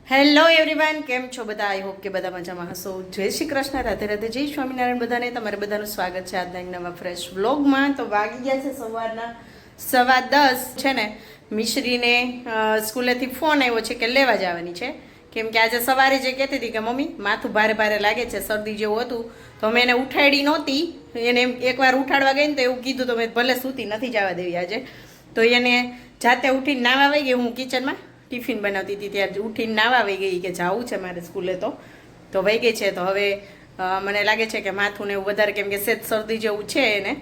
Hello everyone, કેમ છો બધા? આઈ હોપ કે બધા મજામાં હશો. જય શ્રી કૃષ્ણ, રાધે રાધે, જય સ્વામિનારાયણ. બધાને તમારે બધાનું સ્વાગત છે આજના એક નવા ફ્રેશ વ્લોગમાં. તો વાગી ગયા છે સવારના 10:15 છે ને. મિશ્રીને સ્કૂલેથી ફોન આવ્યો છે કે લેવા જવાની છે, કેમ કે આજે સવારે જે કહેતી હતી કે મમ્મી માથું ભારે ભારે લાગે છે, શરદી જેવું હતું. તો મેં એને ઉઠાડી નહોતી. એને એકવાર ઉઠાડવા ગઈ ને તો એવું કીધું તો મેં ભલે સૂતી નથી જવા દેવી આજે. તો એને જાતે ઉઠીને નાવા વઈ ગઈ. હું કિચનમાં ટિફિન બનાવતી હતી ત્યારે ઉઠીને નાવા વઈ ગઈ કે જાવું છે મારે સ્કૂલે. તો વઈ ગઈ છે. તો હવે મને લાગે છે કે માથું ને એવું વધારે, કેમ કે સેજ શરદી જેવું છે એને,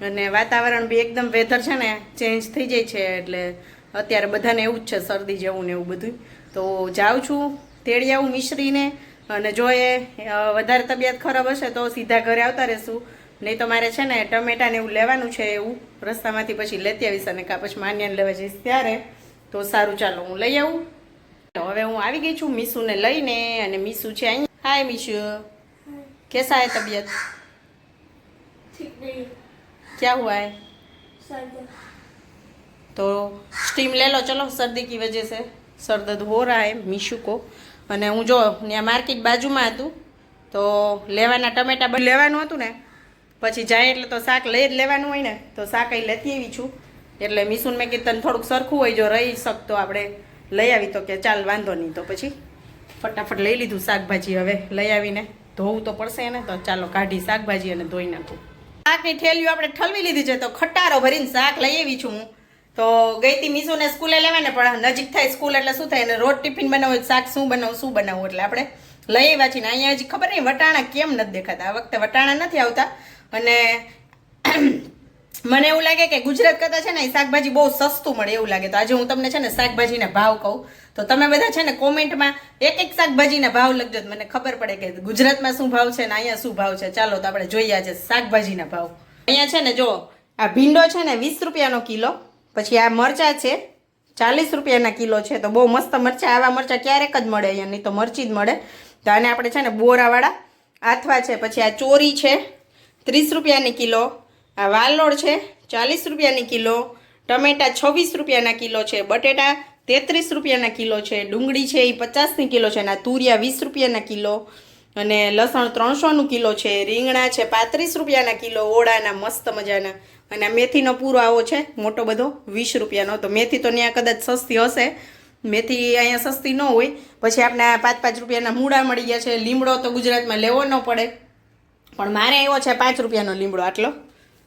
અને વાતાવરણ બી એકદમ વેધર છે ને ચેન્જ થઈ જાય છે, એટલે અત્યારે બધાને એવું જ છે શરદી જેવું ને એવું બધું. તો જાઉં છું, તેડી આવું મિશ્રીને, અને જો એ વધારે તબિયત ખરાબ હશે તો સીધા ઘરે આવતા રહેશું. નહીં તો મારે છે ને ટમેટા ને એવું લેવાનું છે, એવું રસ્તામાંથી પછી લેતી આવીશ, અને કાં પછી માન્યાને લેવા જઈશ ત્યારે. તો સારું, ચાલો હું લઈ આવું. હવે હું આવી ગઈ છું મીશુને લઈને, અને મીશુ છે અહીં. હાય मीशु, कैसा है तबीयत? ठीक नहीं। क्या हुआ है? सर्दी। तो स्टीम ले लो चलो, सर्दी की वजह से सर दर्द हो रहा है मीशु को. અને હું જો ત્યાં માર્કેટ બાજુમાં હતું તો લેવાના ટમેટા લેવાનું હતું ને, પછી જાય એટલે તો શાક લઈ જ લેવાનું હોય ને, તો શાક અહીં લેતી આવી છું. એટલે મીશુને મેં કીધું તને થોડુંક સરખું હોય, જો રહી શકતો આપણે લઈ આવી, તો કે ચાલ વાંધો નહીં. તો પછી ફટાફટ લઈ લીધું શાકભાજી. હવે લઈ આવીને ધોવું તો પડશે ને, તો ચાલો કાઢી શાકભાજી અને ધોઈ નાખું. શાકની થેલીઓ આપણે ઠલવી લીધી છે, તો ખટારો ભરીને શાક લઈ આવી છું હું. તો ગઈ હતી મીશુને સ્કૂલે લેવા ને, પણ નજીક થાય સ્કૂલ એટલે શું થાય, ને રોજ ટિફિન બનાવું, શાક શું બનાવવું એટલે આપણે લઈ આવ્યા છીએ. ને અહીંયા હજી ખબર નહીં વટાણા કેમ નથી દેખાતા. આ વખતે વટાણા નથી આવતા, અને મને એવું લાગે કે ગુજરાત કરતાં છે ને એ શાકભાજી બહુ સસ્તું મળે એવું લાગે. તો આજે હું તમને છે ને શાકભાજીના ભાવ કહું, તો તમે બધા છે ને કોમેન્ટમાં એક શાકભાજીના ભાવ લખજો, મને ખબર પડે કે ગુજરાતમાં શું ભાવ છે ને અહીંયા શું ભાવ છે. ચાલો તો આપણે જોઈએ આજે શાકભાજીના ભાવ. અહીંયા છે ને જો આ ભીંડો છે ને 20 રૂપિયાનો કિલો, પછી આ મરચાં છે 40 રૂપિયાના કિલો છે. તો બહુ મસ્ત મરચાં, આવા મરચાં ક્યારેક જ મળે અહીંયા, નહીં તો મરચી જ મળે. તો આને આપણે છે ને બોરાવાળા આથવા છે. પછી આ ચોરી છે 30 રૂપિયાની કિલો, આ વાલોડ છે 40 રૂપિયાની કિલો, ટમેટા 26 રૂપિયાના કિલો છે, બટેટા 33 રૂપિયાના કિલો છે, ડુંગળી છે એ 50ની કિલો છે, અને આ તુરિયા 20 રૂપિયાના કિલો, અને લસણ 300નું કિલો છે, રીંગણા છે 35 રૂપિયાના કિલો ઓળાના મસ્ત મજાના, અને આ મેથીનો પૂરો આવો છે મોટો બધો 20 રૂપિયાનો. તો મેથી તો ત્યાં કદાચ સસ્તી હશે, મેથી અહીંયા સસ્તી ન હોય. પછી આપણે 5-5 રૂપિયાના મૂળા મળી ગયા છે. લીમડો તો ગુજરાતમાં લેવો ન પડે, પણ મારે આવ્યો છે 5 રૂપિયાનો લીમડો, આટલો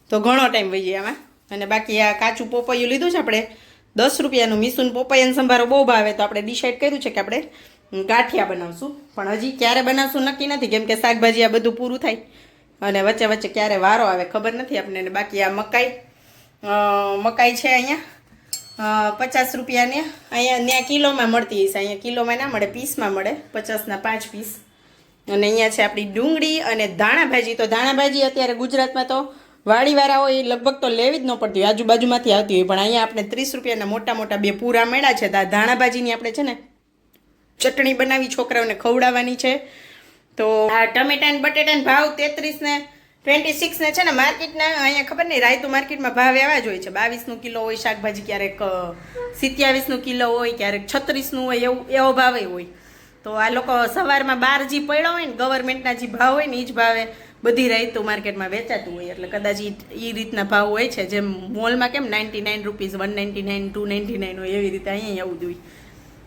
તો ઘણો ટાઈમ વહી જાય આમાં. અને બાકી આ કાચું પોપૈયું લીધું છે આપણે 10 રૂપિયાનું. મીશુને પોપૈયાનો સંભારો બહુ ભાવે, તો આપણે ડિસાઈડ કર્યું છે કે આપણે ગાંઠિયા બનાવશું, પણ હજી ક્યારે બનાવશું નક્કી નથી, કેમ કે શાકભાજી આ બધું પૂરું થાય અને વચ્ચે વચ્ચે ક્યારે વારો આવે ખબર નથી આપણને. બાકી આ મકાઈ છે અહીંયા 50 રૂપિયાની, અહીંયા ત્યાં કિલોમાં મળતી હશે, અહીંયા કિલોમાં ના મળે, પીસમાં મળે, 50ના 5 પીસ. અને અહીંયા છે આપણી ડુંગળી અને ધાણાભાજી. તો ધાણાભાજી અત્યારે ગુજરાતમાં તો વાડીવાળા હોય એ લગભગ તો લેવી જ ન પડતી હોય, આજુબાજુમાંથી આવતી હોય, પણ અહીંયા આપણે 30 રૂપિયાના મોટા મોટા 2 પૂરા મળ્યા છે. તો આ ધાણાભાજીની આપણે છે ને ચટણી બનાવી, છોકરાઓને ખવડાવવાની છે. તો આ ટમેટા અને બટેટાના ભાવ 33 ને 26 ને છે ને માર્કેટના અહીંયા ખબર નહીં, રાયતું માર્કેટમાં ભાવ એવા જ હોય છે. 22નું કિલો હોય શાકભાજી, ક્યારેક 27નું કિલો હોય, ક્યારેક 36નું હોય, એવો ભાવે હોય. તો આ લોકો સવારમાં બહાર જે પડ્યો હોય ને ગવર્મેન્ટના જે ભાવ હોય ને એ જ ભાવે બધી રાયતું માર્કેટમાં વેચાતું હોય, એટલે કદાચ એ રીતના ભાવ હોય છે. જેમ મોલમાં કેમ 99 રૂપીસ, 199, 299 હોય, એવી રીતે અહીંયા એવું જ હોય.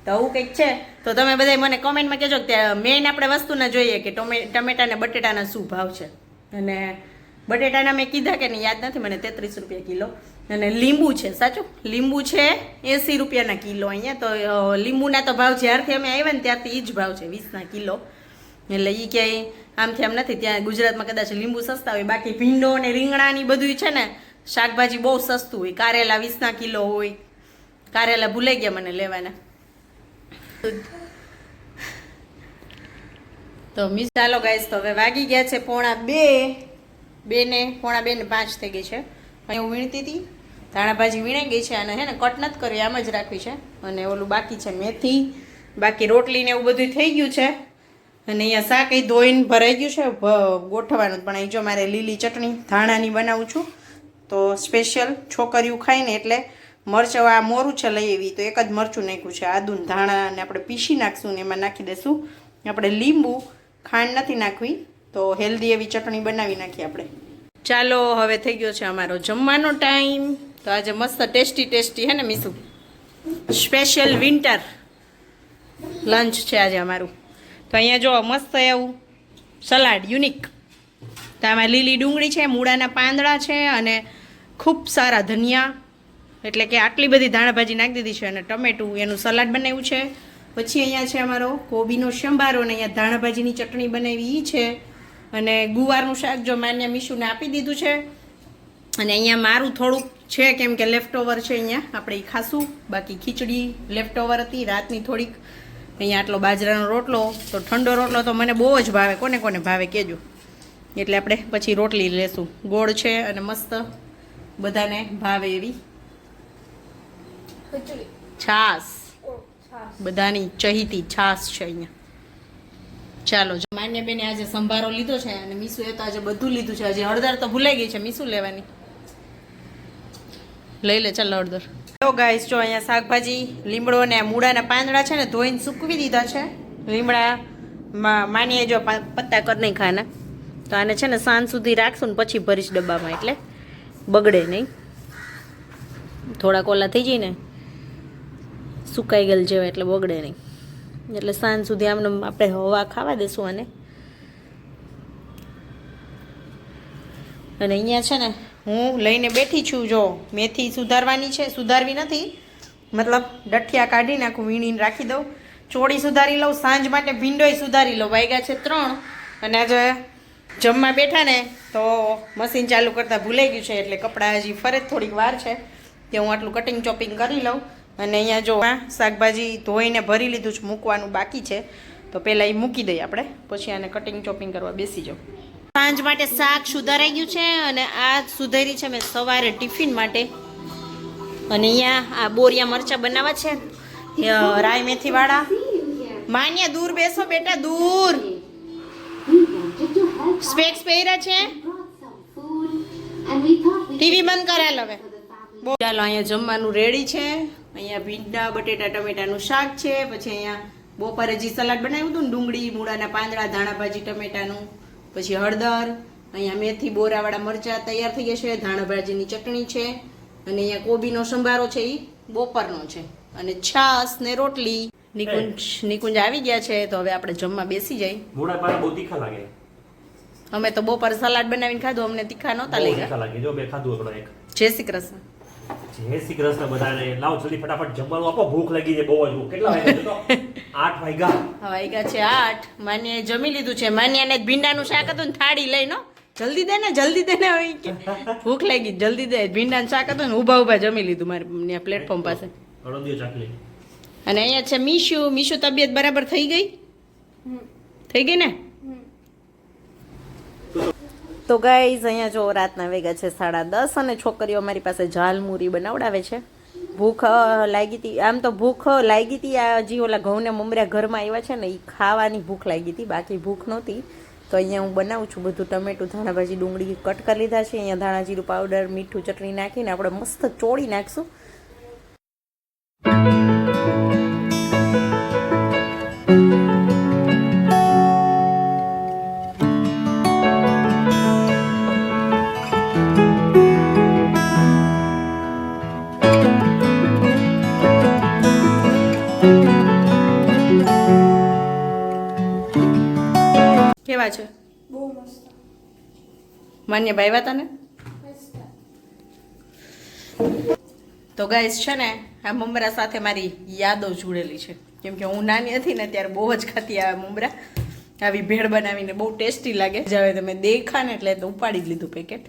તો આવું કંઈક છે. તો તમે બધા મને કોમેન્ટમાં કહેજો કે મેઇન આપણે વસ્તુના જોઈએ કે ટમેટા ને બટેટાના શું ભાવ છે. અને બટેટાના મેં કીધા કે નહીં યાદ નથી મને, 33 રૂપિયા કિલો. અને લીંબુ છે, સાચું લીંબુ છે 80 રૂપિયાના કિલો અહીંયા. તો લીંબુના તો ભાવ જ્યારથી અમે આવ્યા ને ત્યારથી એ જ ભાવ છે 20ના કિલો. એટલે એ ક્યાંય આમથી આમ નથી, ત્યાં ગુજરાતમાં કદાચ લીંબુ સસ્તા હોય. બાકી ભીંડો અને રીંગણાની બધું છે ને શાકભાજી બહુ સસ્તું હોય. કારેલા 20ના કિલો હોય, કારેલા ભૂલાઈ ગયા મને લેવાના. તો મિસ ચાલો ગાઈસ, તો હવે વાગી ગયા છે 2:45 થઈ ગઈ છે. અહીં હું વીણતી હતી, ધાણાભાજી વીણાઈ ગઈ છે, અને હે ને કટ નથી કરવી, આમ જ રાખવી છે. અને ઓલું બાકી છે મેથી, બાકી રોટલી ને એવું બધું થઈ ગયું છે. અને અહીંયા શાક એ ધોઈને ભરાઈ ગયું છે, ગોઠવવાનું. પણ અહીં જો મારે લીલી ચટણી ધાણાની બનાવું છું, તો સ્પેશિયલ છોકરીઓ ખાઈને એટલે મરચાં આ મોરું છે લઈ એવી તો એક જ મરચું નાખ્યું છે, આદુ ને ધાણા અને આપણે પીસી નાખશું ને એમાં નાખી દઈશું આપણે લીંબુ, ખાંડ નથી નાખવી તો હેલ્ધી એવી ચટણી બનાવી નાખીએ આપણે. ચાલો હવે થઈ ગયો છે અમારો જમવાનો ટાઈમ. તો આજે મસ્ત ટેસ્ટી હે ને મીસુ, સ્પેશિયલ વિન્ટર લંચ છે આજે અમારું. તો અહીંયા જો મસ્ત એવું સલાડ યુનિક, તો આમાં લીલી ડુંગળી છે, મૂળાના પાંદડા છે અને ખૂબ સારા ધનિયા, એટલે કે આટલી બધી ધાણાભાજી નાખી દીધી છે અને ટમેટું એનું સલાડ બનાવ્યું છે. પછી અહીંયા છે અમારો કોબીનો સંભારો અને અહીંયા ધાણાભાજીની ચટણી બનાવી એ છે અને ગુવારનું શાક જો માન્ય મીશુને આપી દીધું છે. અને અહીંયા મારું થોડુંક છે કેમ કે લેફ્ટ ઓવર છે, અહીંયા આપણે એ ખાશું. બાકી ખીચડી લેફ્ટ ઓવર હતી રાતની થોડીક. અહીંયા આટલો બાજરાનો રોટલો, તો ઠંડો રોટલો તો મને બહુ જ ભાવે, કોને કોને ભાવે કહેજો, એટલે આપણે પછી રોટલી લેશું. ગોળ છે અને મસ્ત બધાને ભાવે એવી ખીચડી. છાશ, છાશ. બધાની ચહીતી છાશ છે અહીંયા. ચાલો માન્ય બેને આજે સંભારો લીધો છે અને મીસુએ તો આજે બધું લીધું છે. હજી હળદર તો ભૂલાઈ ગઈ છે, મીસુ લેવાની. લઈ લે ચાલો હળદર. તો ગાઈસ જો અહીંયા શાકભાજી લીમડો અને મૂળાના પાંદડા છે ને ધોઈને સૂકવી દીધા છે. લીમડા માનીએ જો પત્તા કર નહીં ખાના, તો આને છે ને સાંજ સુધી રાખશું ને પછી ભરીશ ડબ્બામાં, એટલે બગડે નહીં. થોડાક ઓલા થઈ જાય ને સુકાઈ ગયેલ જેવા, એટલે બગડે નહીં. એટલે સાંજ સુધી આમને આપણે હવા ખાવા દેશું આને. અને અહીંયા છે ને હું લઈને બેઠી છું, જો મેથી સુધારવાની છે, સુધારવી નથી મતલબ ડઠિયા કાઢી નાખું, વીણીને રાખી દઉં. ચોળી સુધારી લઉં, સાંજ માટે ભીંડોય સુધારી લઉં. વાગ્યા છે 3 અને આજે જમવા બેઠા ને તો મશીન ચાલુ કરતાં ભૂલાઈ ગયું છે, એટલે કપડાં હજી ફરે થોડીક વાર છે કે હું આટલું કટિંગ ચોપિંગ કરી લઉં. અને અહીંયા જો શાકભાજી ધોઈને ભરી લીધું છે, મૂકવાનું બાકી છે, તો પહેલાં એ મૂકી દઈએ આપણે, પછી આને કટિંગ ચોપિંગ કરવા બેસી જાઉં. સાંજ માટે શાક સુધારાઈ ગયું છે અને આ સુધારી છે મેં સવારે ટિફિન માટે. અને અહીંયા આ બોરિયા મરચાં બનાવવા છે રાઈ મેથીવાળા. માન્ય દૂર બેસો બેટા, દૂર. સ્પેક્સ પહેર્યા છે, ટીવી બંધ કરાયેલ હવે. ચાલો અહીંયા જમવાનું રેડી છે. અહીંયા ભીંડા બટેટા ટમેટાનું શાક છે. પછી અહીંયા બપોરે જે સલાડ બનાવ્યું હતું ને, ડુંગળી મૂળાના પાંદડા ધાણાભાજી ટમેટાનું, પછી હળદર, અહીંયા મેથી બોરાવાળા મરચાં તૈયાર થઈ ગયા છે, ધાણાભાજીની ચટણી છે અને અહીંયા કોબીનો સંભારો છે એ બપોરનો છે અને છાશ ને રોટલી. નિકુંજ આવી ગયા છે, તો હવે આપણે જમવા બેસી જઈએ. મૂળા પારા બહુ તીખા લાગે. અમે તો બપોરે સલાડ બનાવીને ખાધું, અમને તીખા નહોતા બહુ લાગ્યા. તીખા લાગે. જો બે ખાધું આપણો એક. જય શ્રી કૃષ્ણ. જય શ્રી કૃષ્ણ બધાને. લાવ જલ્દી ફટાફટ જમવાનું આપો, ભૂખ લાગી છે બહુ જ. કેટલા વાગ્યા તો 8 વાગ્યા. વાગ્યા છે 8. માન્યાએ જમી લીધું છે. માન્યાને ભીંડાનું શાક હતું ને થાળી લઈને જલ્દી દે ને હવે કે ભૂખ લાગી, જલ્દી દે. ભીંડાનું શાક હતું ને ઊભા જમી લીધું મારે પ્લેટફોર્મ પાસે. અડદિયો ચાકલી. અને અહીંયા છે મીશુ તબિયત બરાબર થઈ ગઈ? થઈ ગઈ ને? તો ગાઈઝ અહીંયા જો રાતના વાગ્યા છે 10:30 અને છોકરીઓ અમારી પાસે ઝાલમુરી બનાવડાવે છે. ભૂખ લાગી હતી, આમ તો ભૂખ લાગી હતી. આ હજી ઓલા ઘઉંને મમરા ઘરમાં આવ્યા છે ને એ ખાવાની ભૂખ લાગી હતી, બાકી ભૂખ નહોતી. તો અહીંયા હું બનાવું છું બધું. ટમેટું ધાણાભાજી ડુંગળી કટ કરી લીધા છે. અહીંયા ધાણા જીરું પાવડર મીઠું ચટણી નાખીને આપણે મસ્ત ચોળી નાખશું. કેવા છે? બહુ મસ્ત. માન્ય ભાઈ તને? મસ્ત. તો ગાઈસ છે ને આ મમરા સાથે મારી યાદો જોડેલી છે, કેમ કે હું નાની હતી ને ત્યારે બહુ જ ખાતી આ મમરા. આવી ભેળ બનાવીને બહુ ટેસ્ટી લાગે. હવે તમે દેખા ને એટલે તો ઉપાડી જ લીધું પેકેટ.